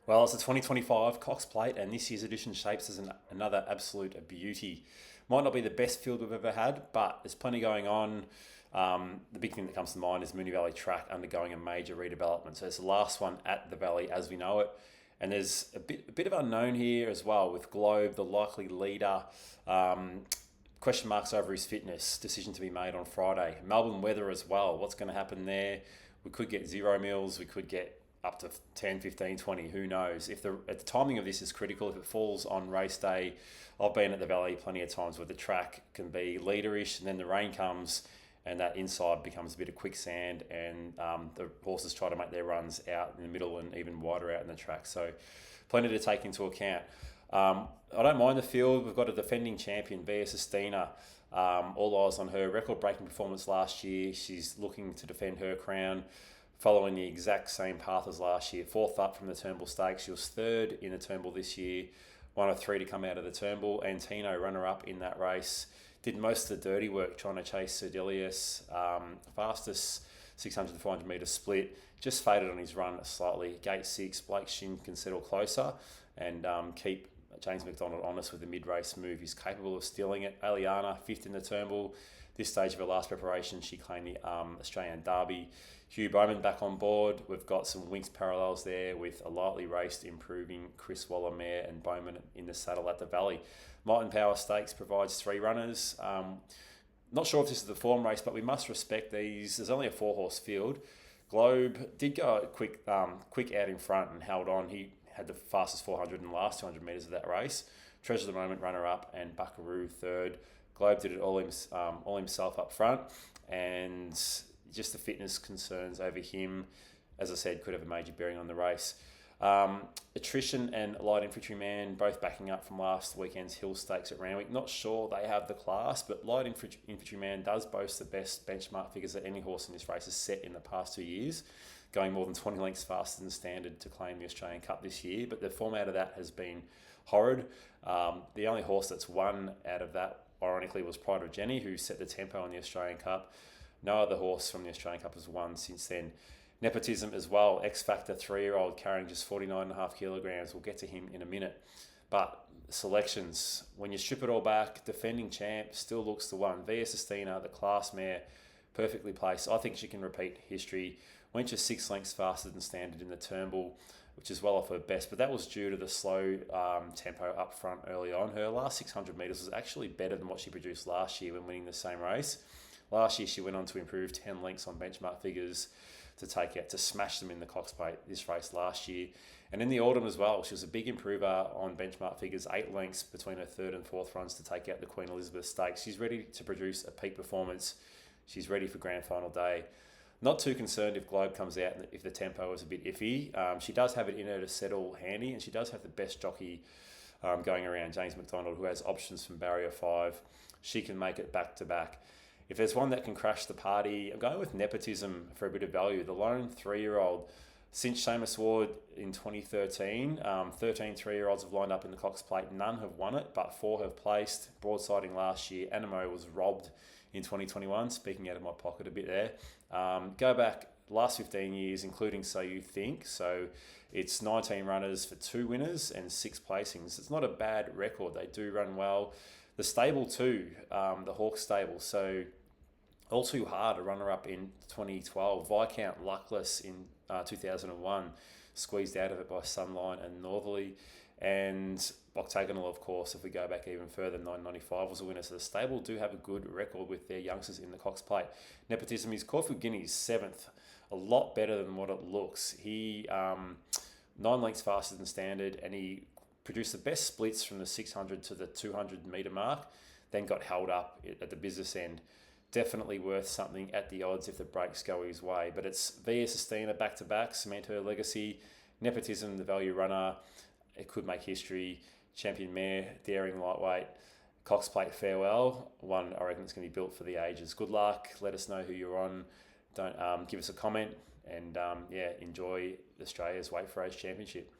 Well, it's the 2025 Cox Plate, and this year's edition shapes as another absolute beauty. Might not be the best field we've ever had, but there's plenty going on. The big thing that comes to mind is Moonee Valley Track undergoing a major redevelopment. So it's the last one at the Valley as we know it. And there's a bit of unknown here as well with Globe, the likely leader. Question marks over his fitness. Decision to be made on Friday. Melbourne weather as well. What's going to happen there? We could get 0 mils. We could get up to 10, 15, 20, who knows. If the timing of this is critical, if it falls on race day, I've been at the Valley plenty of times where the track can be leaderish and then the rain comes and that inside becomes a bit of quicksand and the horses try to make their runs out in the middle and even wider out in the track. So plenty to take into account. I don't mind the field. We've got a defending champion, Via Sistina. All eyes on her. Record-breaking performance last year. She's looking to defend her crown, following the exact same path as last year. Fourth up from the Turnbull Stakes. She was third in the Turnbull this year. One of three to come out of the Turnbull. Antino, runner-up in that race. Did most of the dirty work trying to chase Cerdilius. Fastest 600 to 400 metre split. Just faded on his run slightly. Gate 6, Blake Shin can settle closer and keep James McDonald honest with the mid-race move. He's capable of stealing it. Aliana, fifth in the Turnbull. This stage of her last preparation, she claimed the Australian Derby. Hugh Bowman back on board. We've got some Winx parallels there with a lightly raced, improving Chris Waller mare and Bowman in the saddle at the Valley. Might and Power Stakes provides three runners. Not sure if this is the form race, but we must respect these. There's only a 4-horse field. Globe did go quick out in front and held on. He had the fastest 400 in the last 200 metres of that race. Treasure of the Moment runner-up and Buckaroo third. Globe did it all himself up front, and just the fitness concerns over him, as I said, could have a major bearing on the race. Attrition and Light Infantryman both backing up from last weekend's Hill Stakes at Randwick. Not sure they have the class, but Light Infantryman does boast the best benchmark figures that any horse in this race has set in the past 2 years, going more than 20 lengths faster than standard to claim the Australian Cup this year. But the format of that has been horrid. The only horse that's won out of that, ironically, was Pride of Jenny, who set the tempo on the Australian Cup. No other horse from the Australian Cup has won since then. Nepotism as well. X Factor 3-year-old carrying just 49.5 kilograms. We'll get to him in a minute. But selections, when you strip it all back, defending champ still looks the one. Via Sistina, the class mare, perfectly placed. I think she can repeat history. Went just 6 lengths faster than standard in the Turnbull, which is well off her best, but that was due to the slow tempo up front early on. Her last 600 metres was actually better than what she produced last year when winning the same race. Last year, she went on to improve 10 lengths on benchmark figures to smash them in the Cox Plate this race last year. And in the autumn as well, she was a big improver on benchmark figures, 8 lengths between her third and fourth runs to take out the Queen Elizabeth Stakes. She's ready to produce a peak performance. She's ready for grand final day. Not too concerned if Globe comes out and if the tempo is a bit iffy. She does have it in her to settle handy, and she does have the best jockey going around, James McDonald, who has options from barrier 5. She can make it back to back. If there's one that can crash the party, I'm going with Nepotism for a bit of value. The lone 3-year-old, since Seamus Ward in 2013, 13 3-year-olds have lined up in the Cox Plate. None have won it, but 4 have placed. Broadsiding last year. Animo was robbed in 2021, speaking out of my pocket a bit there. Go back last 15 years, including So You Think. So it's 19 runners for 2 winners and 6 placings. It's not a bad record. They do run well. The stable too, the Hawke stable. So All Too Hard, a runner-up in 2012. Viscount Luckless in 2001, squeezed out of it by Sunline and Northerly. And Octagonal, of course, if we go back even further, 995 was a winner. So the stable do have a good record with their youngsters in the Cox Plate. Nepotism is Caulfield Guinea's 7th, a lot better than what it looks. He 9 lengths faster than standard, and he produced the best splits from the 600 to the 200 metre mark, then got held up at the business end. Definitely worth something at the odds if the breaks go his way. But it's Via Sistina back-to-back, cement her legacy. Nepotism, the value runner, it could make history. Champion mare, daring lightweight. Cox Plate farewell. One, I reckon it's going to be built for the ages. Good luck. Let us know who you're on. Don't give us a comment. And enjoy Australia's Wait for Age Championship.